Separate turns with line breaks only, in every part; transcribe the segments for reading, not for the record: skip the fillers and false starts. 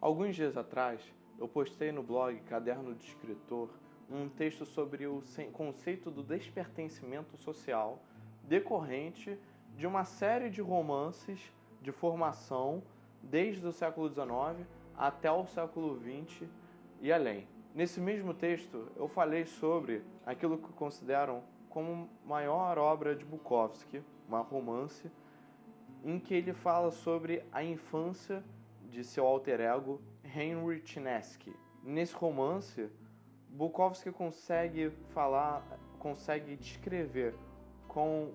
Alguns dias atrás, eu postei no blog Caderno de Escritor um texto sobre o conceito do despertencimento social decorrente de uma série de romances de formação desde o século XIX até o século XX e além. Nesse mesmo texto, eu falei sobre aquilo que consideram como maior obra de Bukowski, um romance, em que ele fala sobre a infância de seu alter ego, Henry Chesney. Nesse romance, Bukowski consegue descrever com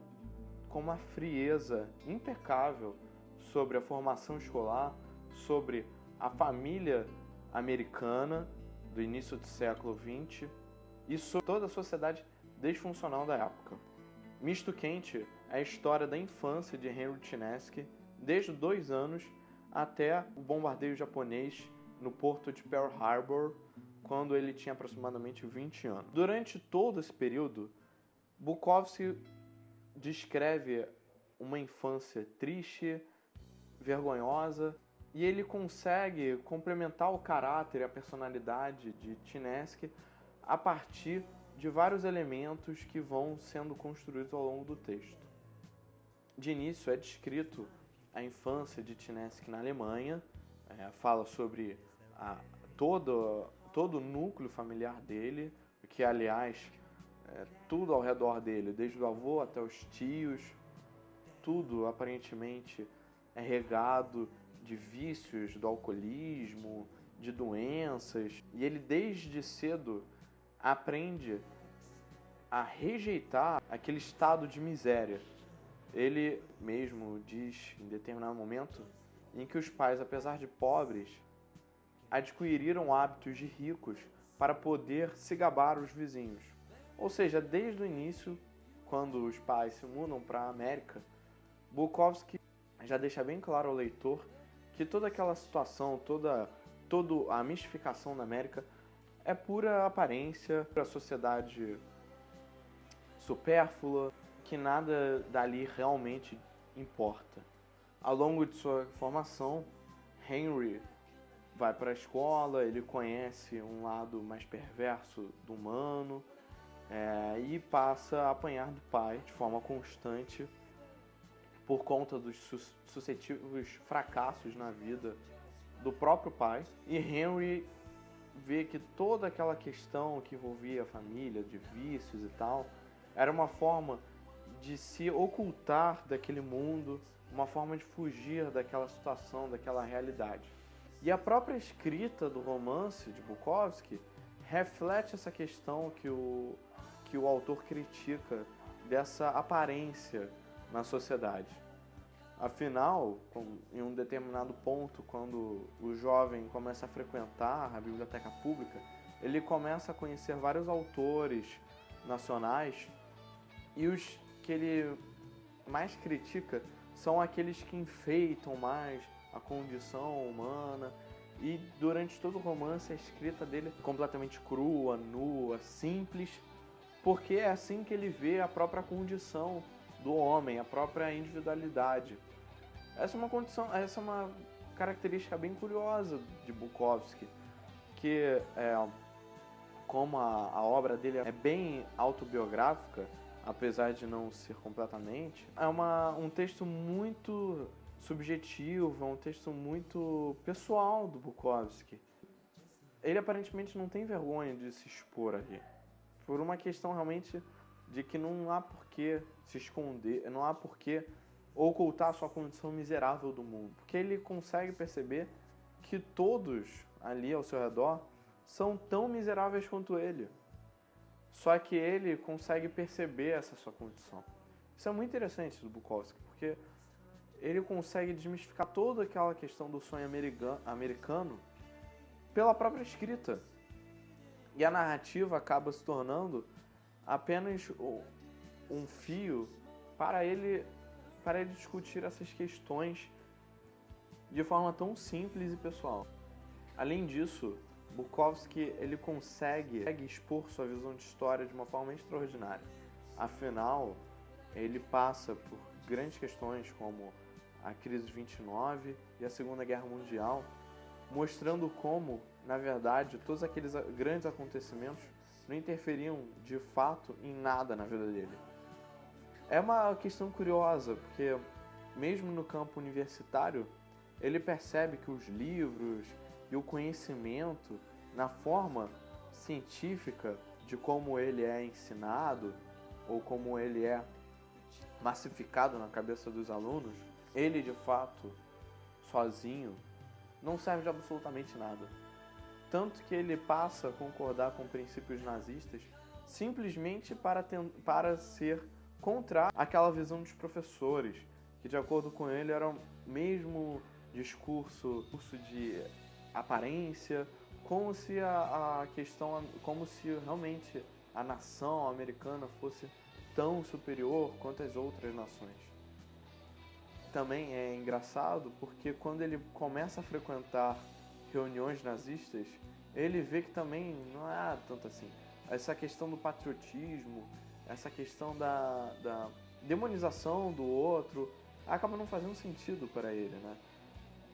uma frieza impecável sobre a formação escolar, sobre a família americana do início do século XX e sobre toda a sociedade disfuncional da época. Misto Quente é a história da infância de Henry Chesney, desde 2 anos até o bombardeio japonês no porto de Pearl Harbor, quando ele tinha aproximadamente 20 anos. Durante todo esse período, Bukowski descreve uma infância triste, vergonhosa, e ele consegue complementar o caráter e a personalidade de Chesney a partir de vários elementos que vão sendo construídos ao longo do texto. De início é descrito a infância de Chesney na Alemanha, fala sobre todo o núcleo familiar dele, que aliás, tudo ao redor dele, desde o avô até os tios, tudo aparentemente é regado de vícios, do alcoolismo, de doenças, e ele desde cedo aprende a rejeitar aquele estado de miséria. Ele mesmo diz em determinado momento em que os pais, apesar de pobres, adquiriram hábitos de ricos para poder se gabar os vizinhos. Ou seja, desde o início, quando os pais se mudam para a América, Bukowski já deixa bem claro ao leitor que toda aquela situação, toda a mistificação da América é pura aparência, a sociedade supérflua, que nada dali realmente importa. Ao longo de sua formação, Henry vai para a escola, ele conhece um lado mais perverso do humano e passa a apanhar do pai de forma constante por conta dos sucessivos fracassos na vida do próprio pai. E Henry vê que toda aquela questão que envolvia a família, de vícios e tal, era uma forma de se ocultar daquele mundo, uma forma de fugir daquela situação, daquela realidade. E a própria escrita do romance de Bukowski reflete essa questão que o autor critica dessa aparência na sociedade. Afinal, em um determinado ponto, quando o jovem começa a frequentar a biblioteca pública, ele começa a conhecer vários autores nacionais, e os que ele mais critica são aqueles que enfeitam mais a condição humana, e durante todo o romance a escrita dele é completamente crua, nua, simples, porque é assim que ele vê a própria condição do homem, a própria individualidade. Essa é uma característica bem curiosa de Bukowski, que como a obra dele é bem autobiográfica, apesar de não ser completamente, é um texto muito subjetivo, é um texto muito pessoal do Bukowski. Ele aparentemente não tem vergonha de se expor ali, por uma questão realmente de que não há por que se esconder, não há por que ocultar a sua condição miserável do mundo, porque ele consegue perceber que todos ali ao seu redor são tão miseráveis quanto ele. Só que ele consegue perceber essa sua condição. Isso é muito interessante do Bukowski, porque ele consegue desmistificar toda aquela questão do sonho americano pela própria escrita. E a narrativa acaba se tornando apenas um fio para ele discutir essas questões de forma tão simples e pessoal. Além disso, Bukowski ele consegue expor sua visão de história de uma forma extraordinária. Afinal, ele passa por grandes questões como a crise de 29 e a Segunda Guerra Mundial, mostrando como, na verdade, todos aqueles grandes acontecimentos não interferiam de fato em nada na vida dele. É uma questão curiosa, porque mesmo no campo universitário, ele percebe que os livros e o conhecimento, na forma científica de como ele é ensinado ou como ele é massificado na cabeça dos alunos, ele de fato, sozinho, não serve de absolutamente nada. Tanto que ele passa a concordar com princípios nazistas simplesmente para ser contra aquela visão dos professores, que de acordo com ele era o mesmo discurso de aparência, como se como se realmente a nação americana fosse tão superior quanto as outras nações. Também é engraçado porque quando ele começa a frequentar reuniões nazistas, ele vê que também não é tanto assim. Essa questão do patriotismo, essa questão da demonização do outro, acaba não fazendo sentido para ele, né?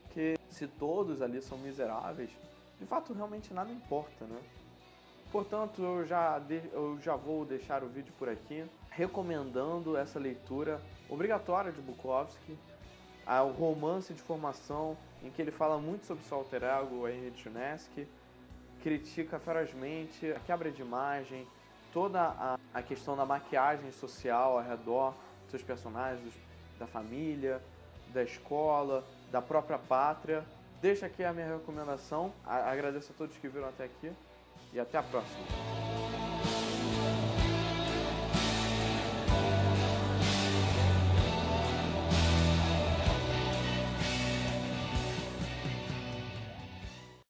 Porque se todos ali são miseráveis, de fato realmente nada importa, né? Portanto, eu já vou deixar o vídeo por aqui, recomendando essa leitura obrigatória de Bukowski, o romance de formação, em que ele fala muito sobre seu alter ego, o Henry Chernevsky, critica ferozmente a quebra de imagem, toda a questão da maquiagem social ao redor dos seus personagens, da família, da escola, da própria pátria. Deixa aqui a minha recomendação, agradeço a todos que viram até aqui e até a próxima.